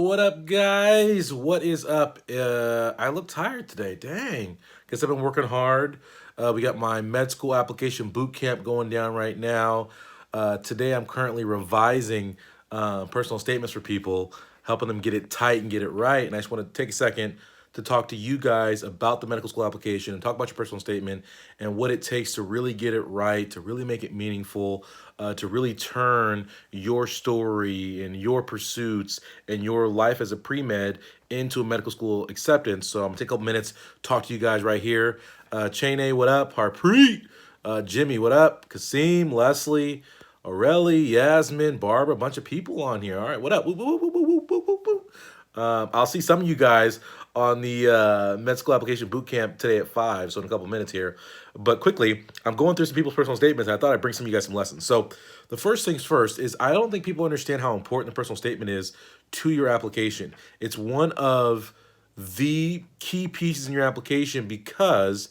What up, guys? What is up? I look tired today. Dang. Guess I've been working hard. We got my med school application boot camp going down right now. Today, I'm currently revising personal statements for people, helping them get it tight and get it right. And I just want to take a second to talk to you guys about the medical school application and talk about your personal statement and what it takes to really get it right, to really make it meaningful, to really turn your story and your pursuits and your life as a pre-med into a medical school acceptance. So I'm gonna take a couple minutes, talk to you guys right here. Chain what up? Harpreet. Jimmy, what up? Kasim, Leslie, Aurelie, Yasmin, Barbara, a bunch of people on here. All right, what up? Woo, woo, woo, woo, woo, woo, woo, woo. I'll see some of you guys on the med school application boot camp today at 5, so in a couple minutes here. But quickly, I'm going through some people's personal statements, and I thought I'd bring some of you guys some lessons. So the first things first is I don't think people understand how important the personal statement is to your application. It's one of the key pieces in your application because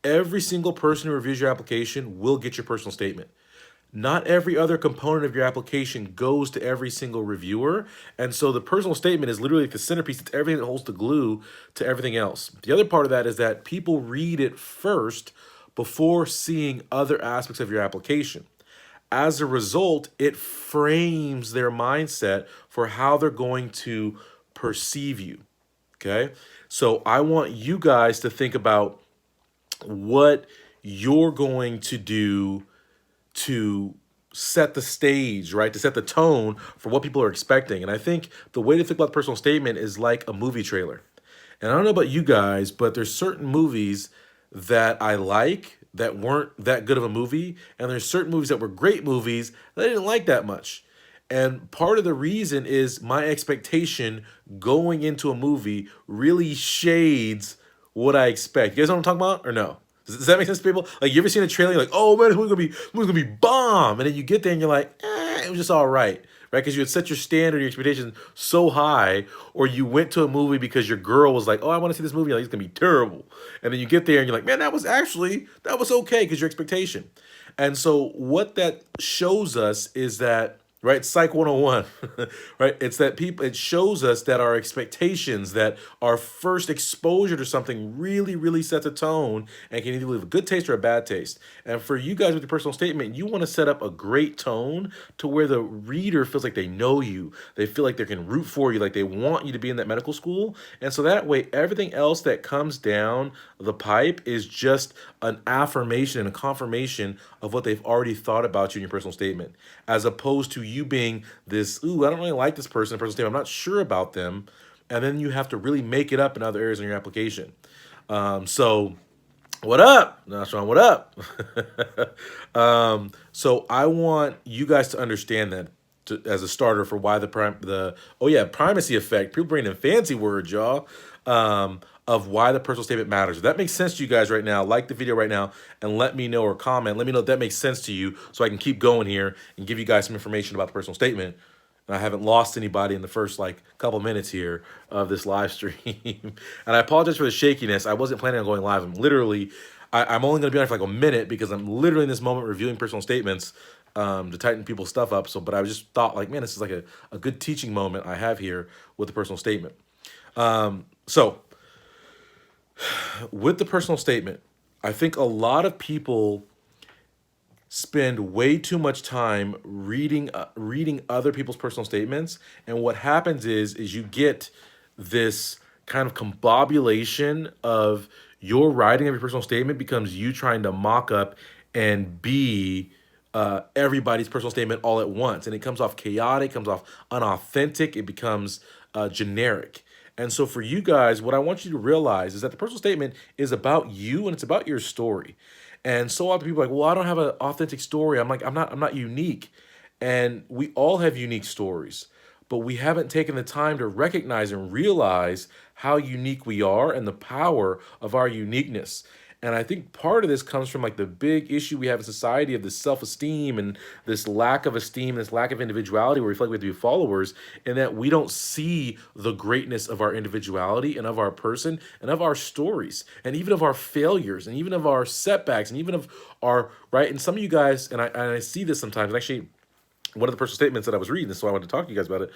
every single person who reviews your application will get your personal statement. Not every other component of your application goes to every single reviewer. And so the personal statement is literally like the centerpiece. It's everything that holds the glue to everything else. The other part of that is that people read it first before seeing other aspects of your application. As a result, it frames their mindset for how they're going to perceive you. Okay? So I want you guys to think about what you're going to do to set the stage, right? To set the tone for what people are expecting. And I think the way to think about the personal statement is like a movie trailer. And I don't know about you guys, but there's certain movies that I like that weren't that good of a movie. And there's certain movies that were great movies that I didn't like that much. And part of the reason is my expectation going into a movie really shades what I expect. You guys know what I'm talking about or no? Does that make sense to people? Like, you ever seen a trailer, you're like, oh man, this movie's gonna be bomb. And then you get there and you're like, it was just all right, right? Because you had set your standard, your expectations so high, or you went to a movie because your girl was like, oh, I want to see this movie, like, it's gonna be terrible. And then you get there and you're like, man, that was okay, because your expectation. And so what that shows us is that, right, Psych 101, right? It's that it shows us that our expectations, that our first exposure to something really, really sets a tone and can either leave a good taste or a bad taste. And for you guys with your personal statement, you want to set up a great tone to where the reader feels like they know you. They feel like they can root for you, like they want you to be in that medical school. And so that way, everything else that comes down the pipe is just an affirmation and a confirmation of what they've already thought about you in your personal statement, as opposed to you being this, ooh, I don't really like this person in personal statement, I'm not sure about them, and then you have to really make it up in other areas in your application. So what up? No, Sean, what up? So I want you guys to understand that as a starter for why primacy effect. People bring in fancy words, y'all. Of why the personal statement matters. If that makes sense to you guys right now, like the video right now and let me know, or comment. Let me know if that makes sense to you so I can keep going here and give you guys some information about the personal statement. And I haven't lost anybody in the first couple minutes here of this live stream. And I apologize for the shakiness. I wasn't planning on going live. I'm only going to be on for like a minute because I'm literally in this moment reviewing personal statements to tighten people's stuff up. But I just thought, like, man, this is like a good teaching moment I have here with the personal statement. So with the personal statement, I think a lot of people spend way too much time reading other people's personal statements, and what happens is you get this kind of combobulation of your writing of your personal statement becomes you trying to mock up and be everybody's personal statement all at once, and it comes off chaotic, comes off unauthentic, it becomes generic. And so for you guys, what I want you to realize is that the personal statement is about you and it's about your story. And so often people are like, well, I don't have an authentic story. I'm not unique. And we all have unique stories, but we haven't taken the time to recognize and realize how unique we are and the power of our uniqueness. And I think part of this comes from like the big issue we have in society of this self-esteem and this lack of esteem, this lack of individuality, where we feel like we have to be followers, and that we don't see the greatness of our individuality and of our person and of our stories and even of our failures and even of our setbacks and even of our, right? And some of you guys, and I see this sometimes, and actually one of the personal statements that I was reading, so I wanted to talk to you guys about it,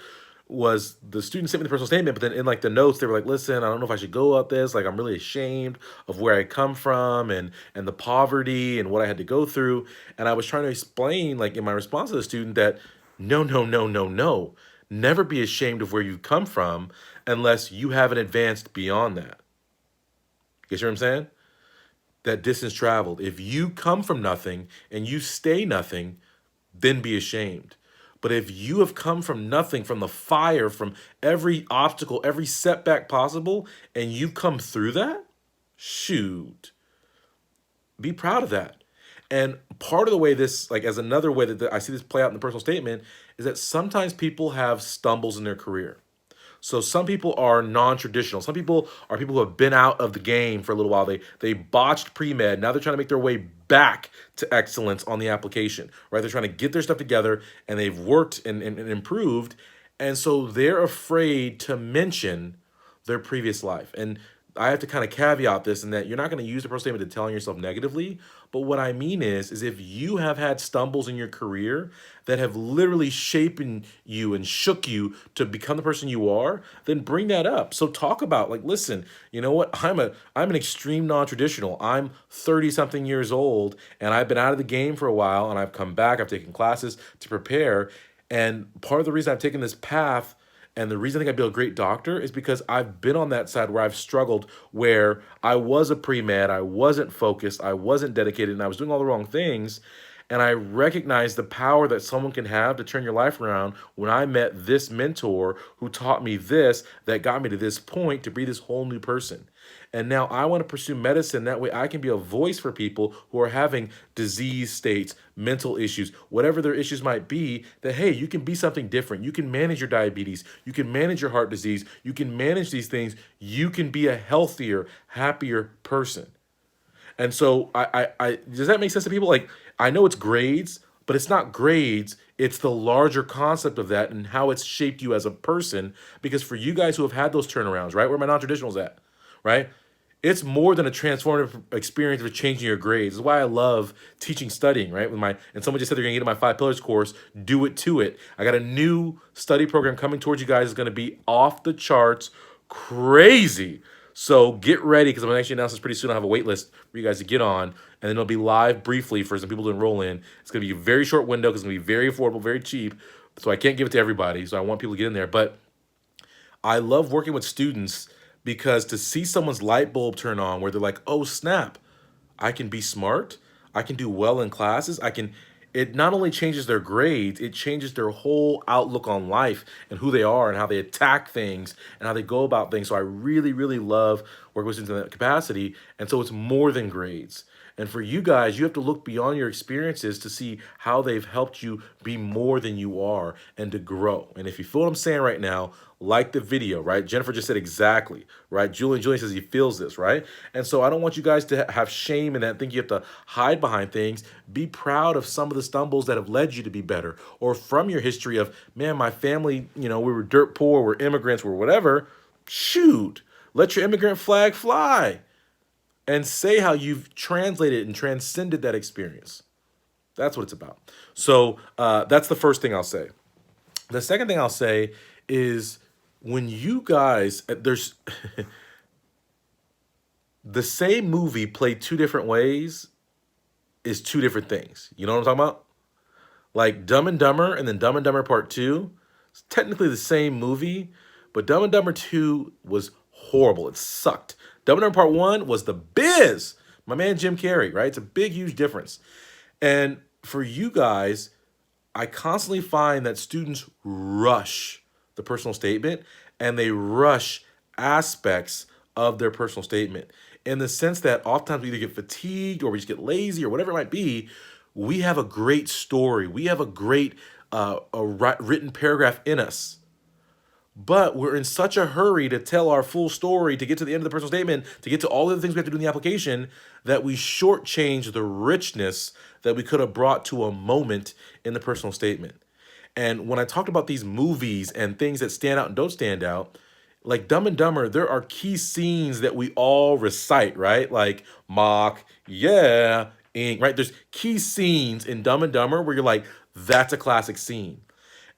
was the student sent me the personal statement, but then in like the notes, they were like, listen, I don't know if I should go about this. Like, I'm really ashamed of where I come from and the poverty and what I had to go through. And I was trying to explain, like in my response to the student, that no, no, no, no, no. Never be ashamed of where you come from unless you haven't advanced beyond that. You see what I'm saying? That distance traveled. If you come from nothing and you stay nothing, then be ashamed. But if you have come from nothing, from the fire, from every obstacle, every setback possible, and you've come through that, shoot, be proud of that. And part of the way this, like as another way that I see this play out in the personal statement, is that sometimes people have stumbles in their career. So some people are non-traditional. Some people are people who have been out of the game for a little while. They botched pre-med. Now they're trying to make their way back to excellence on the application, right? They're trying to get their stuff together and they've worked and improved. And so they're afraid to mention their previous life. And I have to kind of caveat this in that you're not going to use the personal statement to telling yourself negatively. But what I mean is if you have had stumbles in your career that have literally shaped you and shook you to become the person you are, then bring that up. So talk about like, listen, you know what? I'm an extreme non-traditional. I'm 30 something years old and I've been out of the game for a while and I've come back. I've taken classes to prepare. And part of the reason I've taken this path and the reason I think I'd be a great doctor is because I've been on that side where I've struggled, where I was a pre-med, I wasn't focused, I wasn't dedicated, and I was doing all the wrong things. And I recognized the power that someone can have to turn your life around when I met this mentor who taught me this, that got me to this point to be this whole new person. And now I want to pursue medicine. That way I can be a voice for people who are having disease states, mental issues, whatever their issues might be, that, hey, you can be something different. You can manage your diabetes. You can manage your heart disease. You can manage these things. You can be a healthier, happier person. And so does that make sense to people? Like, I know it's grades, but it's not grades. It's the larger concept of that and how it's shaped you as a person. Because for you guys who have had those turnarounds, right, where my non-traditionals at, right? It's more than a transformative experience of changing your grades. This is why I love teaching studying, right? And someone just said they're gonna get in my 5 pillars course, do it to it. I got a new study program coming towards you guys. It's gonna be off the charts, crazy. So get ready because I'm gonna actually announce this pretty soon. I have a wait list for you guys to get on, and then it'll be live briefly for some people to enroll in. It's gonna be a very short window because it's gonna be very affordable, very cheap. So I can't give it to everybody. So I want people to get in there. But I love working with students because to see someone's light bulb turn on where they're like, oh, snap, I can be smart, I can do well in classes, it not only changes their grades, it changes their whole outlook on life and who they are and how they attack things and how they go about things. So I really, really love working with students in that capacity. And so it's more than grades. And for you guys, you have to look beyond your experiences to see how they've helped you be more than you are and to grow. And if you feel what I'm saying right now, like the video, right? Jennifer just said exactly, right? Julian says he feels this, right? And so I don't want you guys to have shame in that, think you have to hide behind things. Be proud of some of the stumbles that have led you to be better, or from your history of, man, my family, we were dirt poor, we're immigrants, we're whatever. Shoot, let your immigrant flag fly and say how you've translated and transcended that experience. That's what it's about. So that's the first thing I'll say. The second thing I'll say is when you guys, there's the same movie played two different ways is two different things. You know what I'm talking about? Like Dumb and Dumber and then Dumb and Dumber Part 2. It's technically the same movie, but Dumb and Dumber 2 was horrible. It sucked. Dumb and Dumber Part 1 was the biz. My man Jim Carrey, right? It's a big, huge difference. And for you guys, I constantly find that students rush the personal statement and they rush aspects of their personal statement in the sense that oftentimes we either get fatigued or we just get lazy or whatever it might be. We have a great story. We have a great written paragraph in us. But we're in such a hurry to tell our full story, to get to the end of the personal statement, to get to all of the things we have to do in the application, that we shortchange the richness that we could have brought to a moment in the personal statement. And when I talked about these movies and things that stand out and don't stand out, like Dumb and Dumber, there are key scenes that we all recite, right? Like mock, yeah, ink, right? There's key scenes in Dumb and Dumber where you're like, that's a classic scene.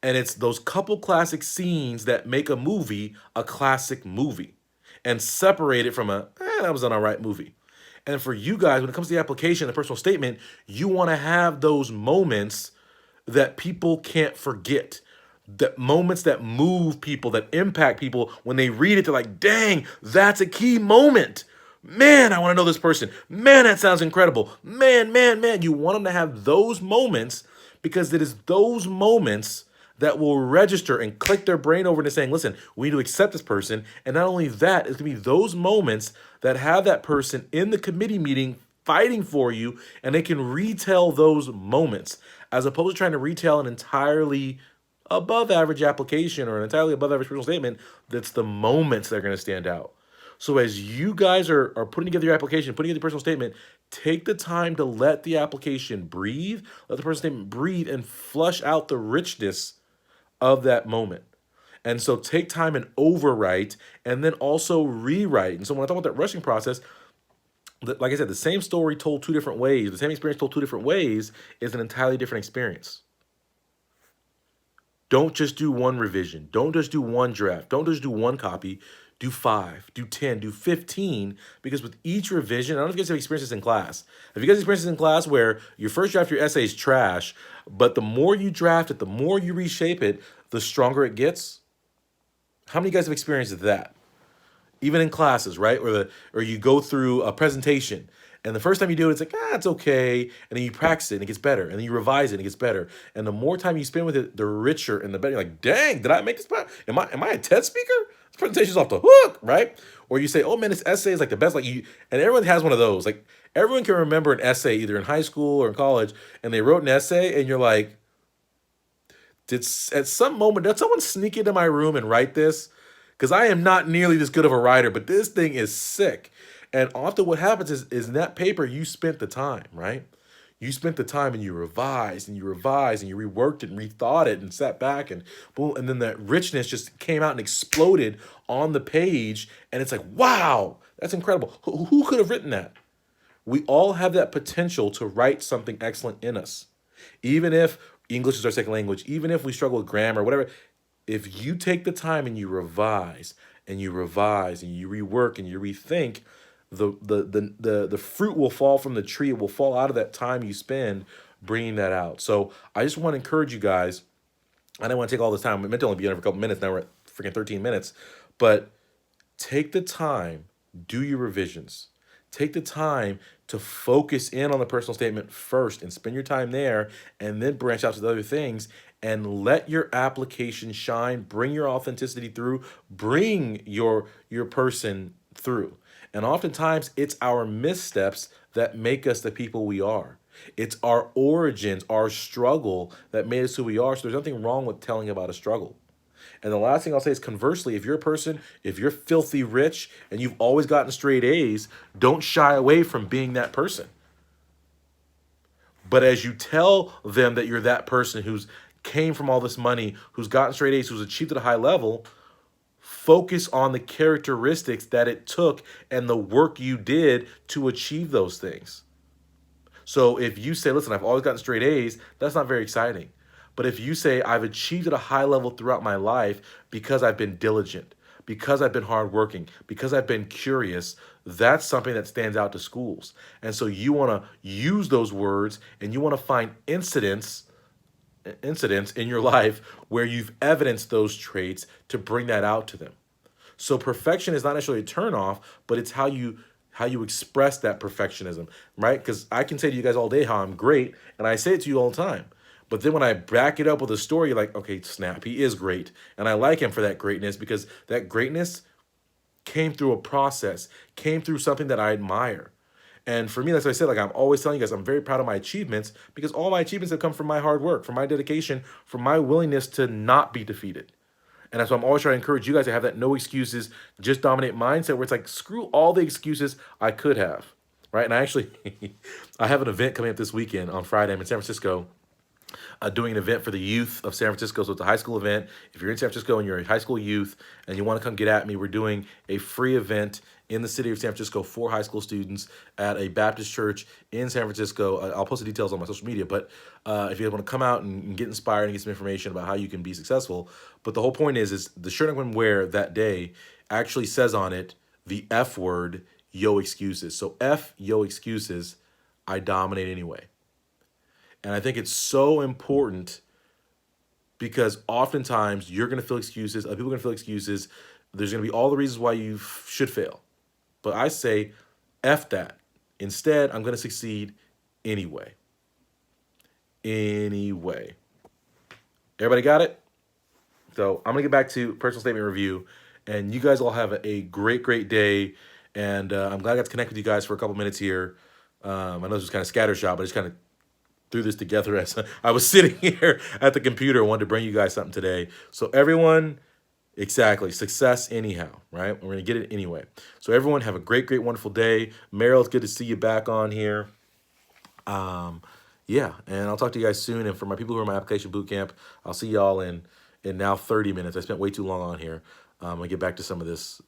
And it's those couple classic scenes that make a movie a classic movie and separate it from that was an all right movie. And for you guys, when it comes to the application, the personal statement, you want to have those moments that people can't forget. That moments that move people, that impact people. When they read it, they're like, dang, that's a key moment. Man, I want to know this person. Man, that sounds incredible. Man. You want them to have those moments because it is those moments that will register and click their brain over into saying, listen, we need to accept this person. And not only that, it's going to be those moments that have that person in the committee meeting fighting for you, and they can retell those moments as opposed to trying to retell an entirely above average application or an entirely above average personal statement. That's the moments that are going to stand out. So as you guys are putting together your application, putting together your personal statement, take the time to let the application breathe, let the personal statement breathe, and flush out the richness of that moment. And so take time and overwrite and then also rewrite. And so when I talk about that rushing process, like I said, the same story told two different ways, the same experience told two different ways is an entirely different experience. Don't just do one revision. Don't just do one draft. Don't just do one copy. Do 5, do 10, do 15, because with each revision, I don't know if you guys have experienced this in class. Have you guys experienced this in class where your first draft of your essay is trash, but the more you draft it, the more you reshape it, the stronger it gets? How many of you guys have experienced that? Even in classes, right? Or you go through a presentation, and the first time you do it, it's like, it's okay. And then you practice it and it gets better. And then you revise it and it gets better. And the more time you spend with it, the richer and the better. You're like, dang, did I make this? Am I a TED speaker? This presentation's off the hook, right? Or you say, oh man, this essay is like the best. And everyone has one of those. Like everyone can remember an essay either in high school or in college, and they wrote an essay, and you're like, at some moment, did someone sneak into my room and write this? Because I am not nearly this good of a writer, but this thing is sick. And often what happens is in that paper, you spent the time, right? You spent the time and you revised and you revised and you reworked it and rethought it and sat back and boom. And then that richness just came out and exploded on the page. And it's like, wow, that's incredible. Who could have written that? We all have that potential to write something excellent in us. Even if English is our second language, even if we struggle with grammar, whatever, if you take the time and you revise and you revise and you rework and you rethink, the fruit will fall from the tree. It will fall out of that time you spend bringing that out. So I just want to encourage you guys. I don't want to take all this time. We meant to only be on for a couple minutes. Now we're at freaking 13 minutes. But take the time, do your revisions. Take the time to focus in on the personal statement first and spend your time there and then branch out to the other things and let your application shine. Bring your authenticity through. Bring your person through. And oftentimes it's our missteps that make us the people we are. It's our origins, our struggle that made us who we are. So there's nothing wrong with telling about a struggle. And the last thing I'll say is conversely, if you're a person, if you're filthy rich and you've always gotten straight A's, don't shy away from being that person. But as you tell them that you're that person who's came from all this money, who's gotten straight A's, who's achieved at a high level, focus on the characteristics that it took and the work you did to achieve those things. So if you say, listen, I've always gotten straight A's, that's not very exciting. But if you say, I've achieved at a high level throughout my life because I've been diligent, because I've been hardworking, because I've been curious, that's something that stands out to schools. And so you want to use those words and you want to find incidents in your life where you've evidenced those traits to bring that out to them. So perfection is not necessarily a turnoff, but it's how you express that perfectionism, right? Because I can say to you guys all day how I'm great, and I say it to you all the time. But then when I back it up with a story, you're like, okay, snap, he is great. And I like him for that greatness because that greatness came through a process, came through something that I admire. And for me, that's what I said, like I'm always telling you guys, I'm very proud of my achievements because all my achievements have come from my hard work, from my dedication, from my willingness to not be defeated. And that's why I'm always trying to encourage you guys to have that no excuses, just dominate mindset where it's like, screw all the excuses I could have, right? And I actually, I have an event coming up this weekend on Friday. I'm in San Francisco. doing an event for the youth of San Francisco. So it's a high school event. If you're in San Francisco and you're a high school youth and you want to come get at me, we're doing a free event in the city of San Francisco for high school students at a Baptist church in San Francisco. I'll post the details on my social media, but if you want to come out and get inspired and get some information about how you can be successful. But the whole point is the shirt I'm going to wear that day actually says on it the F word, yo excuses. So F yo excuses, I dominate anyway. And I think it's so important because oftentimes you're going to feel excuses, other people are going to feel excuses. There's going to be all the reasons why you should fail. But I say, F that. Instead, I'm going to succeed anyway. Anyway. Everybody got it? So I'm going to get back to personal statement review. And you guys all have a great, great day. And I'm glad I got to connect with you guys for a couple minutes here. I know this was kind of scattershot, but I just kind of threw this together as I was sitting here at the computer. I wanted to bring you guys something today. So everyone, exactly, success anyhow, right? We're going to get it anyway. So everyone have a great, great, wonderful day. Meryl, it's good to see you back on here. Yeah, and I'll talk to you guys soon. And for my people who are in my application boot camp, I'll see y'all in now 30 minutes. I spent way too long on here. I'm going to get back to some of this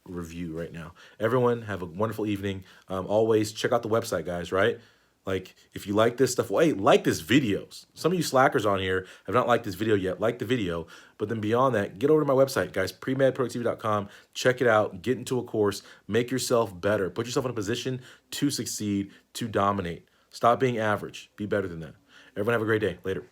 review right now. Everyone have a wonderful evening. Always check out the website, guys, right? Like, if you like this stuff, well, hey, like this video. Some of you slackers on here have not liked this video yet. Like the video. But then beyond that, get over to my website, guys, premedproductivity.com. Check it out. Get into a course. Make yourself better. Put yourself in a position to succeed, to dominate. Stop being average. Be better than that. Everyone have a great day. Later.